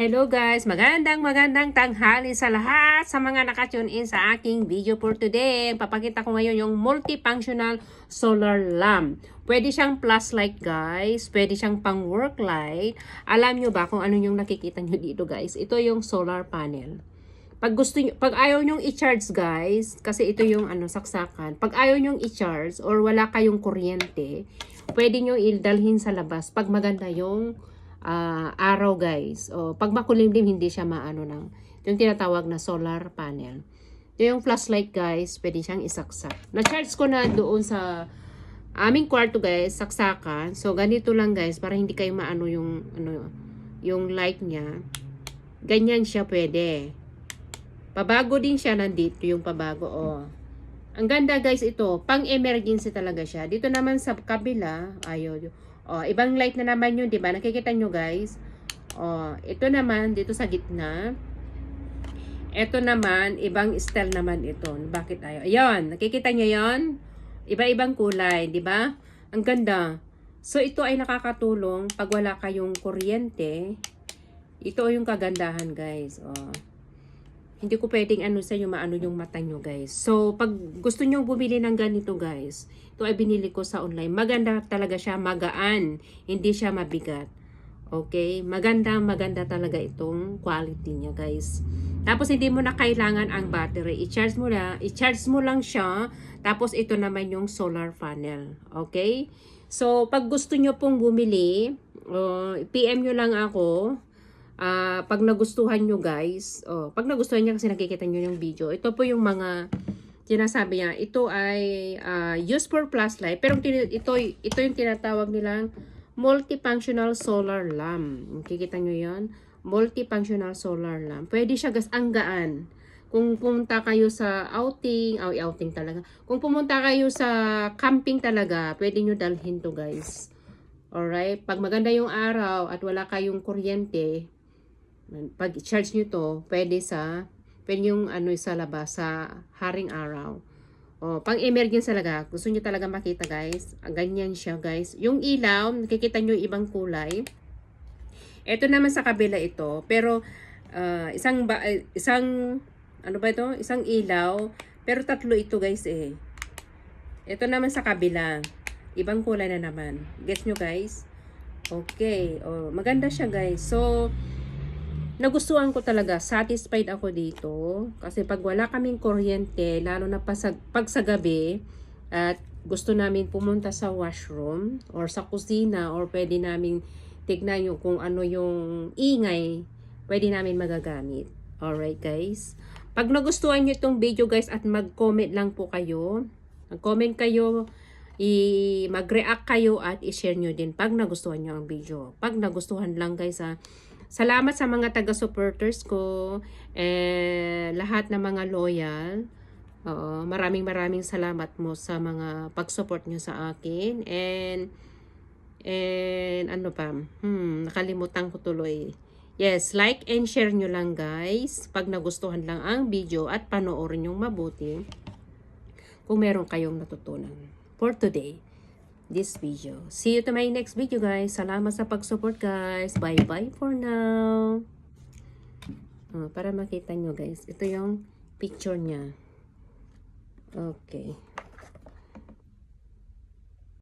Hello guys, magandang tanghali sa lahat sa mga nakatune in sa aking video for today. Papakita ko ngayon yung multifunctional solar lamp. Pwede siyang plus light guys, pwede siyang pang work light. Alam nyo ba kung ano yung nakikita nyo dito guys? Ito yung solar panel. Pag ayaw nyong i-charge guys, kasi ito yung saksakan. Pag ayaw nyong i-charge or wala kayong kuryente, pwede nyo idalhin sa labas pag maganda yung araw guys. O pag makulimlim hindi siya yung tinatawag na solar panel. Ito yung flashlight guys, pwede siyang isaksak. Na-charge ko na doon sa aming kwarto guys, saksakan. So ganito lang guys para hindi kayo yung light niya. Ganyan siya pwede. Pabago din siya, nandito yung pabago. Oh. Ang ganda guys ito, pang emergency talaga siya. Dito naman sa kabila, ibang light na naman yun, 'di ba? Nakikita nyo guys. Ito naman dito sa gitna. Ito naman ibang style naman ito. Bakit ayaw? Ayun, nakikita nyo 'yon? Iba-ibang kulay, 'di ba? Ang ganda. So ito ay nakakatulong pag wala kayong kuryente. Ito yung kagandahan guys. Hindi ko pwedeng sa inyo yung mata nyo guys. So, pag gusto nyo bumili ng ganito guys, ito ay binili ko sa online. Maganda talaga siya, magaan. Hindi siya mabigat. Okay? Maganda talaga itong quality niya guys. Tapos, hindi mo na kailangan ang battery. I-charge mo lang siya. Tapos, ito naman yung solar panel. Okay? So, pag gusto nyo pong bumili, PM nyo lang ako. Pag nagustuhan nyo guys, pag nagustuhan nyo kasi nakikita nyo yung video, ito po yung mga sinasabi niya, ito ay used for flashlight, pero ito yung tinatawag nilang multifunctional solar lamp. Nakikita nyo yan? Multifunctional solar lamp. Pwede siya guys, ang gaan. Kung pumunta kayo sa outing talaga. Kung pumunta kayo sa camping talaga, pwede nyo dalhin to guys. Alright? Pag maganda yung araw at wala kayong kuryente, pag i-charge nyo to, pwede yung sa labas, sa haring araw. Pang emergency talaga. Gusto nyo talaga makita guys. Ganyan siya guys. Yung ilaw, nakikita nyo ibang kulay. Ito naman sa kabila ito. Pero, isang ilaw. Pero tatlo ito guys eh. Ito naman sa kabila. Ibang kulay na naman. Gets nyo guys? Okay. Maganda siya guys. So, nagustuhan ko talaga, satisfied ako dito. Kasi pag wala kaming kuryente, lalo na pag sa gabi, at gusto namin pumunta sa washroom, or sa kusina, or pwede namin tignan yung kung ano yung ingay, pwede namin magagamit. Alright guys? Pag nagustuhan nyo itong video guys, at mag-comment lang po kayo. Mag-comment kayo, mag-react kayo, at i-share nyo din pag nagustuhan nyo ang video. Pag nagustuhan lang guys salamat sa mga taga-supporters ko, lahat ng mga loyal. Maraming salamat mo sa mga pag-support nyo sa akin. And ano pa? Nakalimutan ko tuloy. Yes, like and share nyo lang guys. Pag nagustuhan lang ang video at panoorin yung mabuti. Kung meron kayong natutunan for today. This video. See you to my next video guys. Salamat sa pag-support guys. Bye for now. Para makita nyo guys. Ito yung picture niya. Okay.